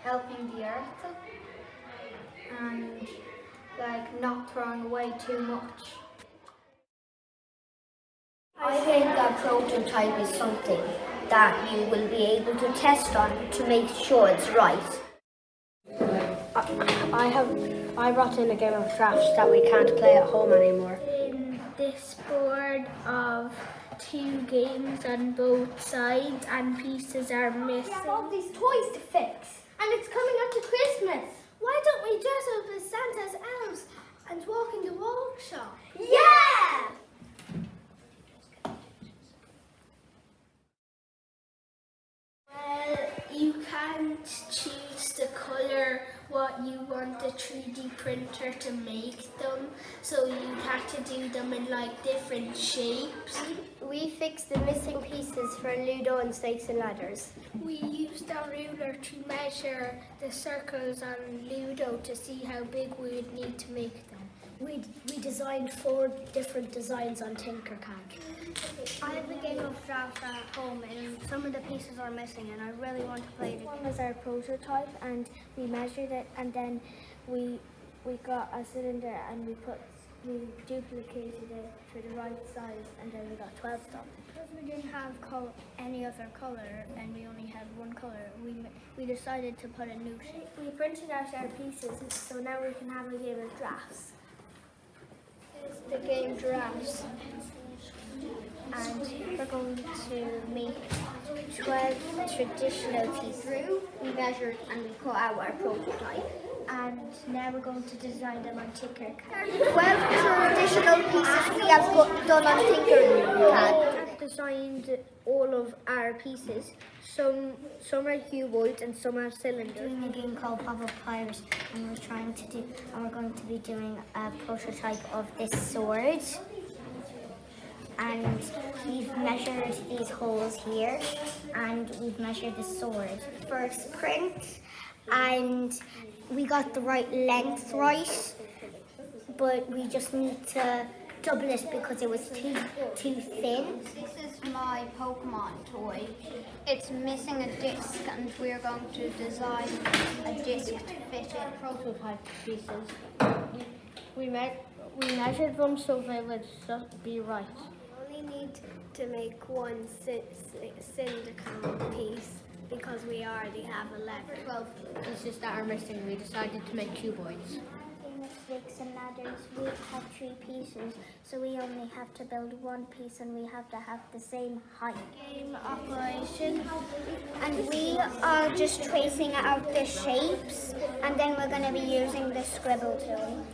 helping the earth and like not throwing away too much. I think a prototype is something that you will be able to test on to make sure it's right. I brought in a game of drafts that we can't play at home anymore. In this board of 2 games on both sides and pieces are missing. We have all these toys to fix and it's coming up to Christmas. Why don't we dress up as Santa's elves and walk in the workshop? Yeah! Well, you can't choose the colour what you want the 3D printer to make them, so you have to do them in like different shapes. We fixed the missing pieces for Ludo and Snakes and Ladders. We used a ruler to measure the circles on Ludo to see how big we would need to make them. We designed 4 different designs on Tinkercad. I have a game of drafts at home and some of the pieces are missing and I really want to play it. One was our prototype and we measured it and then we got a cylinder and we duplicated it for the right size and then we got 12 stops. Because we didn't have any other colour and we only had one colour, we decided to put a new shape. We printed out our pieces so now we can have a game of drafts. It's the game drafts. And we're going to make 12 traditional pieces. We measured and we put out our prototype. And now we're going to design them on Tinkercad. 12 traditional pieces we have done on Tinkercad. Designed all of our pieces. Some are cuboids and some are cylinders. Doing a game called Pop-Up Pirates and we're going to be doing a prototype of this sword. And we've measured these holes here and we've measured the sword. First print, and we got the right length right, but we just need to double it because it was too thin. This is my Pokemon toy. It's missing a disc and we're going to design a disc to fit it. Prototype pieces. We measured them so they would be right. We only need to make one syndical piece because we already have 12 pieces that are missing. We decided to make cuboids. Snakes and Ladders, we have 3 pieces, so we only have to build 1 piece and we have to have the same height. game operation. And we are just tracing out the shapes and then we're going to be using the scribble tool.